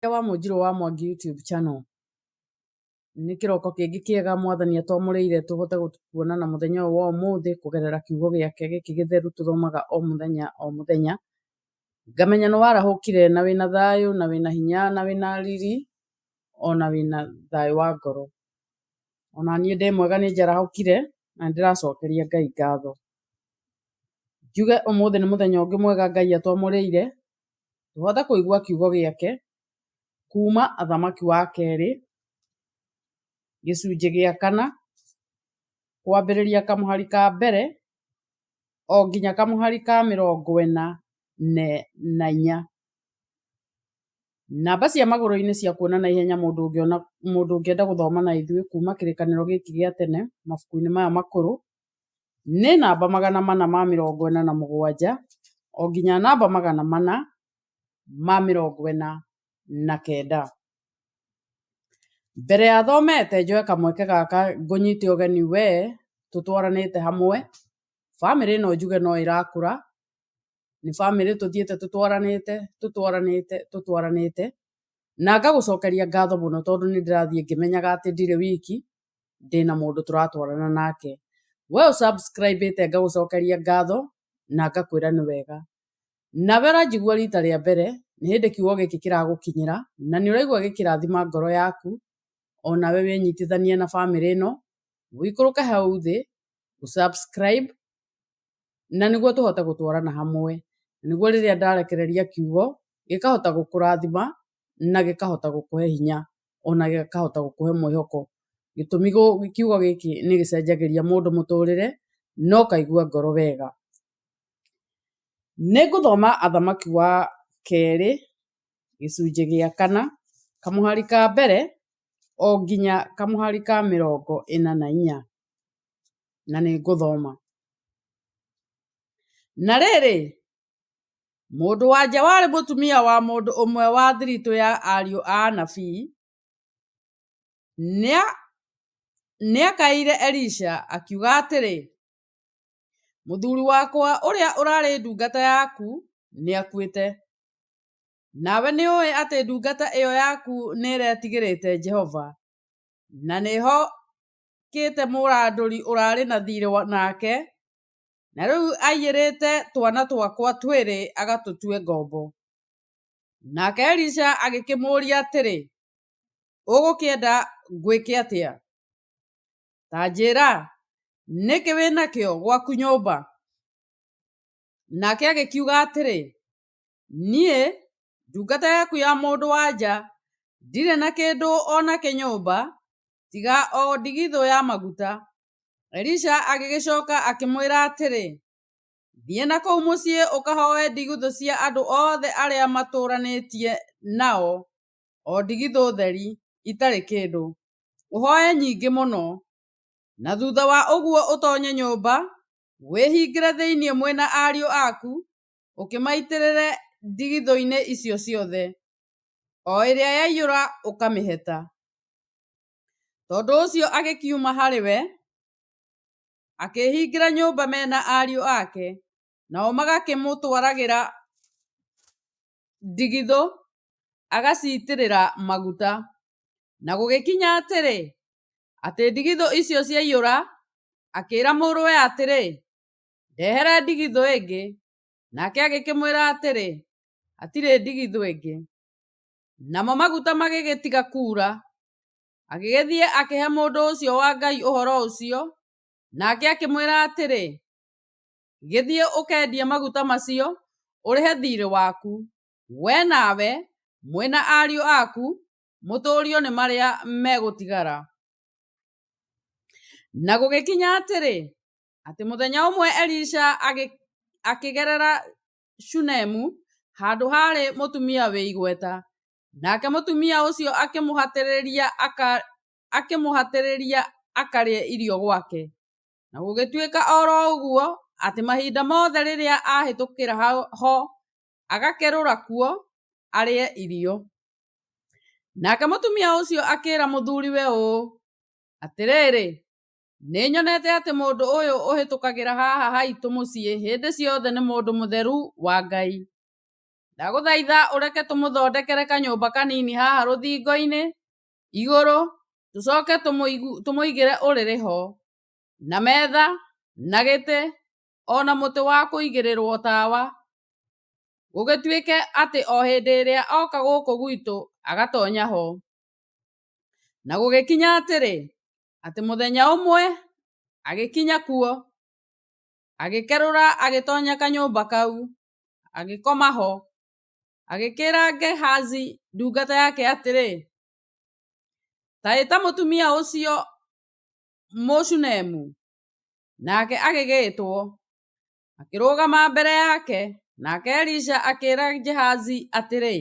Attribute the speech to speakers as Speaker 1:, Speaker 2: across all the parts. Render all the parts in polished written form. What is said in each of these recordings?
Speaker 1: wa Mũnjirũ wa Mwangi YouTube channel. Nĩ kĩroko kĩngĩ kĩega mwathani atwamũrĩire tũhote kuonana mũthenya ũyũ wa ũmũthĩ kũgerera kiugo gĩake gĩkĩ gĩtheru tũthomaga o mũthenya. Ngamenya nĩ warahũkire na wĩna thayũ na wĩna hinya na wĩna riri ona wĩna thayũ wa ngoro. Ona niĩ ndĩ mwega nĩ njarahũkire na ndĩracokeria Ngai ngatho. Njuge ũmũthĩ nĩ mũthenya ũngĩ mwega Ngai atwamũrĩire tũhote kũigua kiugo gĩake kuma Athamaki wa Kerĩ gĩcunjĩ gĩa 4 kwambĩrĩria kamũhari ka mbere o nginya kamũhari ka 44. Namba cia magũrũ-inĩ cia kuona na ihenya mũndũ ũngĩenda gũthoma na ithuĩ kuma kĩrĩkanĩro gĩkĩ gĩa tene mabuku-inĩ maya makũrũ nĩ namba 447 o nginya namba 449. Mbere ya thomete njoe kamweke gaka ngũnyite ũgeni we tũtwaranĩte hamwe. Bamĩrĩ ĩno njuge no ĩrakũra, nĩ bamĩrĩ tũthiĩte tũtwaranĩte na ngagũcokeria ngatho mũno tondũ nĩ ndĩrathiĩ ngĩmenyaga atĩ ndirĩ wiki ndĩna mũndũ tũratwarana nake. We ũsubscribĩte ngagũcokeria ngatho na ngakwĩra nĩ wega. Nawe ũranjigua rita rĩa mbere nĩ hĩndĩ kiugo gĩkĩ kĩragũkinyĩra na nĩ ũraigua gĩkĩrathima ngoro yaku, onawe wĩnyitithanie na bamĩrĩ ĩno ũikũrũke hau thĩ ũsubscribe na nĩguo tũhote gũtwarana hamwe, nĩguo rĩrĩa ndarekereria kiugo gĩkahota gũkũrathima na gĩkahota gũkũhe hinya ona gĩkahota gũkũhe mwĩhoko. Gĩtũmi kiugo gĩkĩ nĩ gĩcenjagĩria mũndũ mũtũrĩre no kaigua ngoro wega. Nĩ ngũthoma Athamaki wa Kerĩ gĩcunjĩ gĩa 4 kamũhari ka mbere o nginya kamũhari ka 44 na nĩ ngũthoma. Na rĩrĩ, mũndũ wa nja warĩ mũtumia wa mũndũ ũmwe wa thiritũ ya ariũ a anabii nĩakaĩire Elisha akiuga atĩrĩ, mũthuri wakwa ũrĩa ũrarĩ ndungata yaku nĩakuĩte. Nawe nĩũĩ atĩ ndungata ĩyo yaku nĩĩretigĩrĩte Jehova na nĩĩhokĩte mũrandũri ũrarĩ na thiirĩ nake, na rĩu aiyĩrĩte twana twakwa twĩrĩ agatũtue ngombo. Nake Elisha agĩkĩmũũria atĩrĩ, ũgũkĩenda ngwĩke atĩa? Ta njĩra, nĩkĩ wĩnakĩo gwaku nyũmba? Nake agĩkiuga atĩrĩ, niĩ ndungata yaku ya mũndũ wa nja ndirĩ na kĩndũ onakĩ nyũmba tiga o ndigithũ ya maguta. Elisha agĩgĩcoka akĩmwĩra atĩrĩ, thiĩ na kũu mũciĩ ũkahoe ndigithũ cia andũ othe arĩa matũranĩtie nao, o ndigithũ theri itarĩ kĩndũ, ũhoe nyingĩ mũno. Na thutha wa ũguo ũtoonye nyũmba, wĩhingĩre thĩinĩ mwĩna ariũ aku, ũkĩmaitĩrĩre ndigithũ-inĩ icio ciothe, o ĩrĩa yaiyũra ũkamĩheta. Tondũ ũcio agĩkiuma harĩ we akĩhingĩra nyũmba mena ariũ ake, nao magakĩmũtwaragĩra ndigithũ agaciitĩrĩra maguta. Na gũgĩkinya atĩrĩ atĩ ndigithũ icio ciaiyũra, akĩĩra mũrũwe atĩrĩ, ndehere ndigithũ ĩngĩ. Nake agĩkĩmwĩra atĩrĩ, hatirĩ ndigithũ ĩngĩ. Namo maguta magĩgĩtiga kuura. Agĩgĩthiĩ akĩhe mũndũ ũcio wa Ngai ũhoro ũcio, nake akĩmwĩra atĩrĩ, gĩthiĩ ũkendie maguta macio ũrĩhe thiirĩ waku, we nawe mwĩna ariũ aku mũtũũrio nĩ marĩa megũtigara. Na gũgĩkinya atĩrĩ atĩ mũthenya ũmwe Elisha akĩgerera Shunemu handũ harĩ mũtumia wĩ igweta. Nake mũtumia ũcio akĩmũhatĩrĩria akarĩe irio gwake. Na gũgĩtuĩka oro ũguo atĩ mahinda mothe rĩrĩa ahĩtũkĩra ho agakerũra kuo arĩe irio. Nake mũtumia ũcio akĩĩra mũthuriwe ũũ atĩrĩrĩ, nĩnyonete atĩ mũndũ ũyũ ũhĩtũkagĩra haha haitũ mũciĩ hĩndĩ ciothe nĩ mũndũ mũtheru wa Ngai. ndagũthaitha ũreke tũmũthondekere kanyũmba kanini haha rũthingo-inĩ igũrũ, tũcoke tũmũigĩre ũrĩrĩ ho, na metha na gĩtĩ ona mũtĩ wa kũigĩrĩrwo tawa, gũgĩtuĩke atĩ o hĩndĩ ĩrĩa oka gũkũ gwitũ agatonya ho. Na gũgĩkinya atĩrĩ, atĩ mũthenya ũmwe agĩkinya kuo, agĩkerũra agĩtonya kanyũmba kau, agĩkoma ho, agĩkĩra Gehazi ndungata yake atĩrĩ, ta ĩta mũtumia ũcio Mũshunemu. Nake agĩgĩtwo, akĩrũgama mbere yake, nake Elisha akĩra Gehazi atĩrĩ,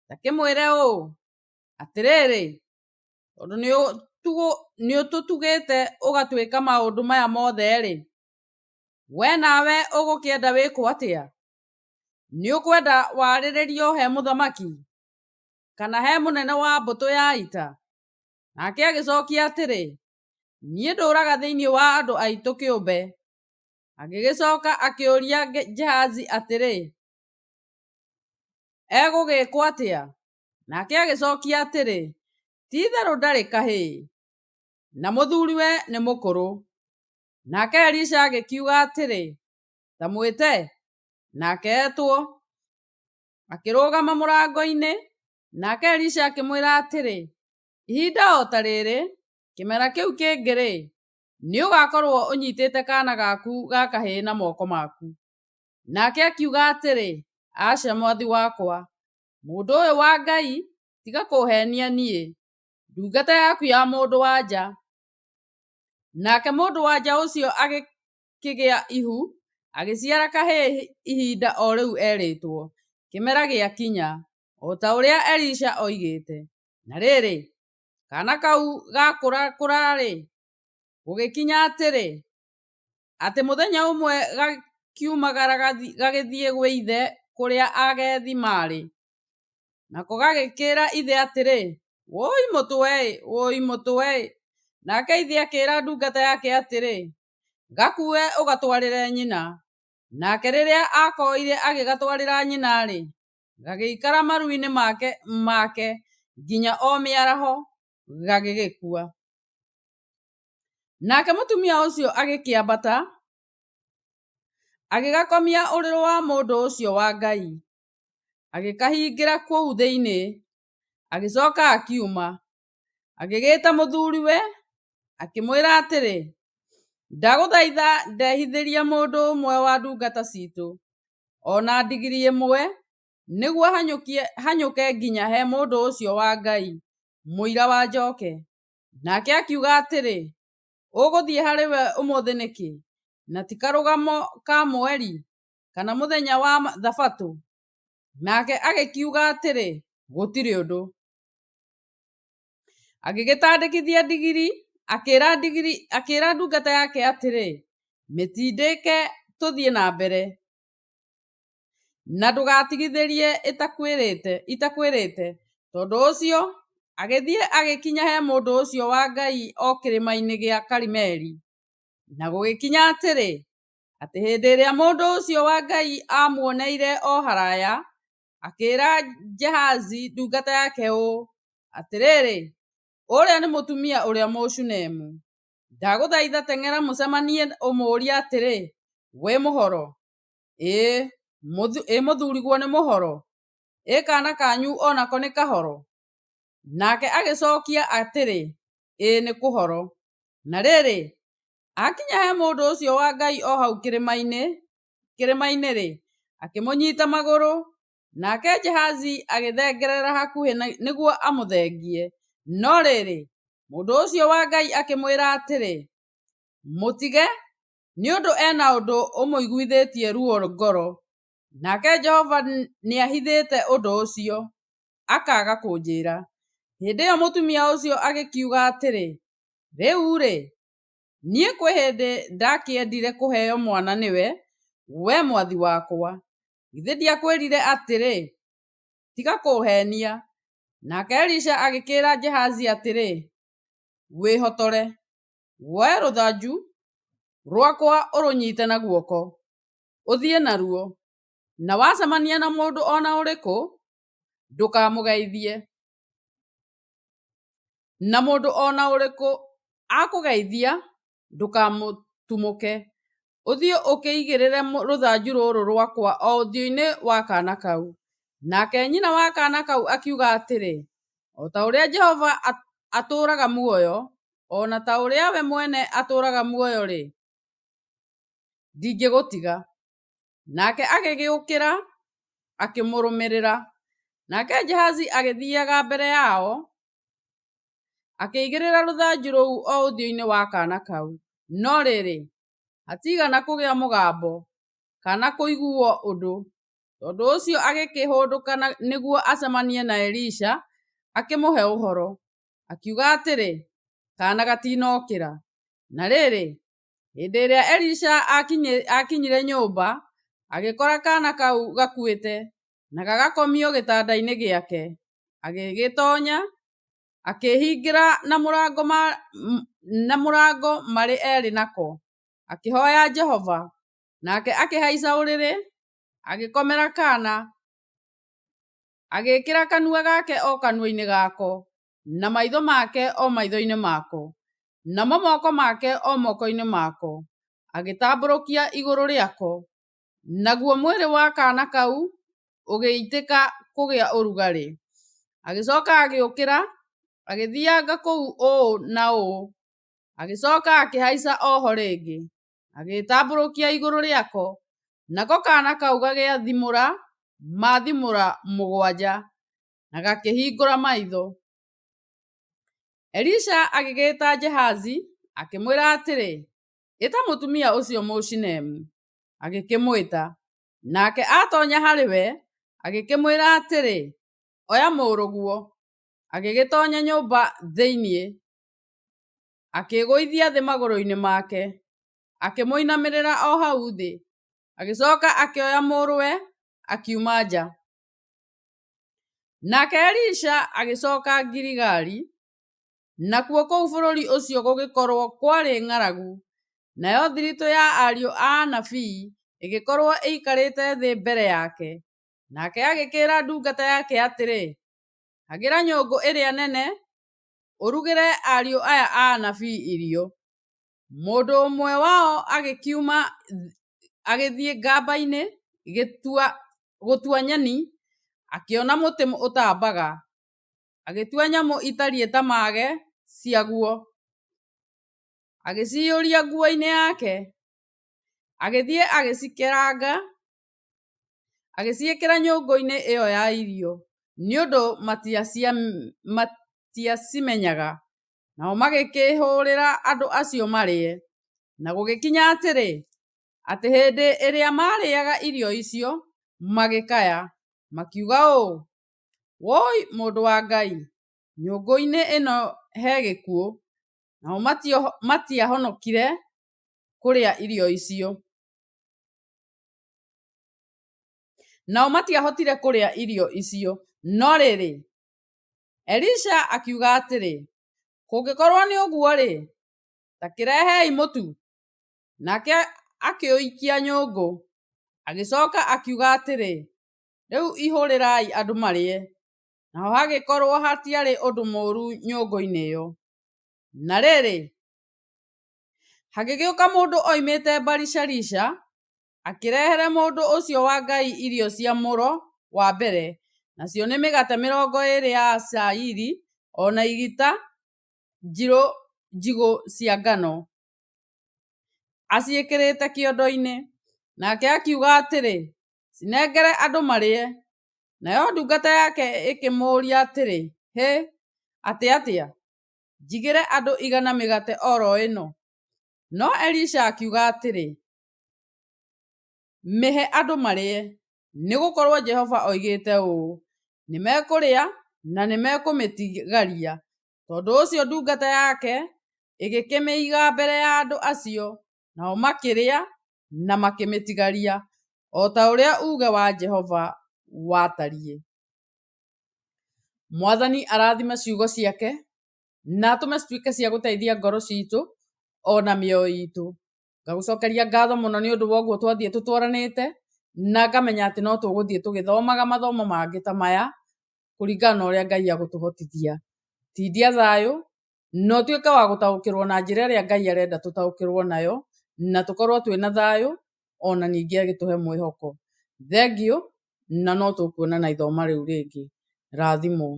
Speaker 1: ta kĩmwĩre ũũ atĩrĩrĩ, tondũ nĩũtũtugĩte ũgatuĩka maũndũ maya mothe-rĩ, we nawe ũgũkĩenda wĩkwo atĩa? Nĩũkwenda warĩrĩrio he mũthamaki, kana he mũnene wa mbũtũ ya ita? Nake agĩcokia atĩrĩ, niĩ ndũũraga thĩinĩ wa andũ aitũ kĩũmbe. Agĩgĩcoka akĩũria Gehazi atĩrĩ, egũgĩkwo atĩa? Nake agĩcokia atĩrĩ, ti-itherũ ndarĩ kahĩĩ, na mũthuriwe nĩ mũkũrũ. Nake Elisha agĩkiuga atĩrĩ, ta mwĩte. Nake etwo, akĩrũgama mũrango-inĩ. Nake Elisha akĩmwĩra atĩrĩ, ihinda o ta rĩrĩ, kĩmera kĩu kĩngĩ-rĩ, nĩũgakorwo ũnyitĩte kaana gaku ga kahĩĩ na moko maku. Nake akiuga atĩrĩ, aca mwathi wakwa, mũndũ ũyũ wa Ngai tiga kũhenia niĩ, ndungata yaku ya mũndũ wa nja. Nake mũndũ wa nja ũcio agĩkĩgĩa ihu, agĩciara kahĩĩ ihinda o rĩu erĩtwo, kĩmera gĩakinya, o ta ũrĩa Elisha oigĩte. Na rĩrĩ, kaana kau gakũrakũra-rĩ, gũgĩkinya atĩrĩ, atĩ mũthenya ũmwe gakiumagara gagĩthiĩ gwĩ ithe kũrĩa agethi marĩ. Nako gagĩkĩra ithe atĩrĩ, wũi mũtwe, wũi mũtwe. Nake ithe akĩra ndungata yake atĩrĩ, gakue ũgatwarĩre nyina. Nake rĩrĩa akoire agĩgatwarĩra nyina-rĩ, gagĩikara maru-inĩ make nginya o mĩaraho, gagĩgĩkua. Nake mũtumia ũcio agĩkĩambata, agĩgakomia ũrĩrĩ wa mũndũ ũcio wa Ngai, agĩkahingĩra kũu thĩinĩ, agĩcoka akiuma, agĩgĩta mũthuriwe, akĩmwĩra atĩrĩ, ndagũthaitha ndehithĩria mũndũ ũmwe wa ndungata citũ, ona ndigiri ĩmwe, nĩguo hanyũke nginya he mũndũ ũcio wa Ngai mũira wa njoke. Nake akiuga atĩrĩ, ũgũthiĩ harĩ we ũmũthĩ nĩkĩ, na ti karũgamo ka mweri, kana mũthenya wa thabatũ? Nake agĩkiuga atĩrĩ, gũtirĩ ũndũ. Agĩgĩtandĩkithia ndigiri, akĩra ndungata yake atĩrĩ, mĩtindĩke tũthiĩ na mbere, na ndũgatigithĩrie itakwĩrĩte. Tondũ ũcio agĩthiĩ agĩkinya he mũndũ ũcio wa Ngai o kĩrĩma-inĩ gĩa Karimeli. Na gũgĩkinya atĩrĩ, atĩ hĩndĩ ĩrĩa mũndũ ũcio wa Ngai amuoneire o haraya, akĩra Gehazi ndungata yake ũũ atĩrĩrĩ, ũrĩa nĩ mũtumia ũrĩa Mũshunemu. Ndagũthaitha teng'era mũcemanie ũmũũrie atĩrĩ, wĩ mũhoro? Ĩĩ mũthuriguo nĩ mũhoro? Ĩ kaana kanyu onako nĩ kahoro? Nake agĩcokia atĩrĩ, ĩĩ nĩ kũhoro. Na rĩrĩ, akinya he mũndũ ũcio wa Ngai o hau kĩrĩma-inĩ-rĩ, akĩmũnyita magũrũ. Nake Gehazi agĩthengerera hakuhĩ nĩguo amũthengie. No rĩrĩ, mũndũ ũcio wa Ngai akĩmwĩra atĩrĩ, mũtige, nĩũndũ ena ũndũ ũmũiguithĩtie ruo ngoro, nake Jehova nĩahithĩte ũndũ ũcio, akaga kũnjĩra. Hĩndĩ ĩyo mũtumia ũcio agĩkiuga atĩrĩ, rĩu-rĩ, niĩ kwĩ hĩndĩ ndakĩendire kũheo mwana nĩwe, we mwathi wakwa? Githĩ ndiakwĩrire atĩrĩ, tiga kũhenia? Nake Elisha agĩkĩra Gehazi atĩrĩ, wĩhotore, woe rũthanju rwakwa ũrũnyite na guoko, ũthiĩ naruo. na wacemania na mũndũ ona ũrĩkũ ndũkamũgeithie, na mũndũ ona ũrĩkũ akũgeithia ndũkamũtumũke, ũthiĩ ũkĩigĩrĩre rũthanju rũrũ rwakwa o ũthiũ-inĩ wa kaana kau. Nake nyina wa kaana kau akiuga atĩrĩ, o ta ũrĩa Jehova atũũraga muoyo, ona ta ũrĩa we mwene atũũraga muoyo-rĩ, ndingĩgũtiga. Nake agĩgĩũkĩra akĩmũrũmĩrĩra. Nake Gehazi agĩthiaga mbere yao akĩigĩrĩra rũthanju rũu o ũthiũ-inĩ wa kaana kau, no rĩrĩ hatigana kũgĩa mũgambo kana kũiguo ũndũ. Tondũ ũcio agĩkĩhũndũka nĩguo acemanie na Elisha akĩmũhe ũhoro, akiuga atĩrĩ, kaana gatinokĩra. Na rĩrĩ, hĩndĩ ĩrĩa Elisha akinyire nyũmba, agĩkora kaana kau gakuĩte na gagakomio gĩtanda-inĩ gĩake. Agĩgĩtonya, akĩhingĩra na mũrango marĩ erĩ nako, akĩhoya Jehova, nake akĩhaica ũrĩrĩ, agĩkomera kaana, agĩkĩra kanua gake o kanua-inĩ gako, na maitho make o maitho-inĩ mako, namo moko make o moko-inĩ mako, agĩtambũrũkia igũrũ rĩako, naguo mwĩrĩ wa kaana kau ũgĩitĩka kũgĩa ũrugarĩ. Agĩcoka agĩũkĩra agĩthianga kũu ũũ na ũũ, agĩcoka akĩhaica oho rĩngĩ, agĩtambũrũkia igũrũ rĩako, nako kaana kau gagĩathimũra mathimũra mũgwanja, na gakĩhingũra maitho. Elisha agĩgĩta Gehazi akĩmwĩra atĩrĩ, ĩta mũtumia ũcio Mũshunemu. Agĩkĩmwĩta, nake atonya harĩ we, agĩkĩmwĩra atĩrĩ, oya mũrũguo. Agĩgĩtonya nyũmba thĩiniĩ, akĩĩgũithia thĩ magũrũ-inĩ make, akĩmũinamĩrĩra o hau thĩ, agĩcoka akĩoya mũrũwe akiuma nja. Nake Elisha agĩcoka Giligali, nakuo kũu bũrũri ũcio gũgĩkorwo kwarĩ ng'aragu, nayo thiritũ ya ariũ a anabii ĩgĩkorwo ĩikarĩte thĩ mbere yake. Nake agĩkĩĩra ndungata yake atĩrĩ, hagĩra nyũngũ ĩrĩa nene, ũrugĩre ariũ aya a anabii irio. Mũndũ ũmwe wao agĩkiuma agĩthiĩ ngamba-inĩ gũtua nyeni, akĩona mũtĩ ũtambaga, agĩtua nyamũ itariĩ ta mage ciaguo, agĩciyũria nguo-inĩ yake, agĩthiĩ agĩcikeranga, agĩciĩkĩra nyũngũ-inĩ ĩyo ya irio, nĩũndũ matiacimenyaga. Nao magĩkĩhũrĩra andũ acio marĩe. Na gũgĩkinya atĩrĩ, atĩ hĩndĩ ĩrĩa marĩaga irio icio, magĩkaya, makiuga ũũ, woi mũndũ wa Ngai, nyũngũ-inĩ ĩno he gĩkuũ. Nao matiahonokire kũrĩa irio icio. Nao matiahotire kũrĩa irio icio. No rĩrĩ, Elisha akiuga atĩrĩ, kũngĩkorwo nĩ ũguo-rĩ, ta kĩrehei mũtu. Nake akĩũikia nyũngũ, agĩcoka akiuga atĩrĩ, rĩu ihũrĩrai andũ marĩe. Naho hagĩkorwo hatiarĩ ũndũ mũũru nyũngũ-inĩ ĩyo. Na rĩrĩ, hagĩgĩũka mũndũ oimĩte Baali-Shalisha, akĩrehere mũndũ ũcio wa Ngai irio cia mũro wa mbere, nacio nĩ mĩgate 20 ya cairi, ona igita njigũ cia ngano, aciĩkĩrĩte kĩondo-inĩ. Nake akiuga atĩrĩ, cinengere andũ marĩe. Nayo ndungata yake ĩkĩmũũria atĩrĩ, hĩ, atĩa, njigĩre andũ 100 mĩgate oro ĩno? No Elisha akiuga atĩrĩ, mĩhe andũ marĩe, nĩgũkorwo Jehova oigĩte ũũ, nĩmekũrĩa na nĩmekũmĩtigaria. Tondũ ũcio ndungata yake ĩgĩkĩmĩiga mbere ya andũ acio, nao makĩrĩa na makĩmĩtigaria, o ta ũrĩa uge wa Jehova watariĩ. Mwathani arathime ciugo ciake, na atũme cituĩke cia gũteithia ngoro citũ ona mĩoyo itũ. Ngagũcokeria ngatho mũno nĩ ũndũ wa ũguo twathiĩ tũtwaranĩte, na ngamenya atĩ no tũgũthiĩ tũgĩthomaga mathomo mangĩ ta maya kũringana na ũrĩa Ngai agũtũhotithia. Tindia thayũ na ũtuĩke wa gũtaũkĩrwo na njĩra ĩrĩa Ngai arenda tũtaũkĩrwo nayo, na tũkorwo twĩna thayũ ona ningĩ agĩtũhe mwĩhoko. Thengiũ na no tũkuonana ithoma rĩu rĩngĩ. Rathimwo.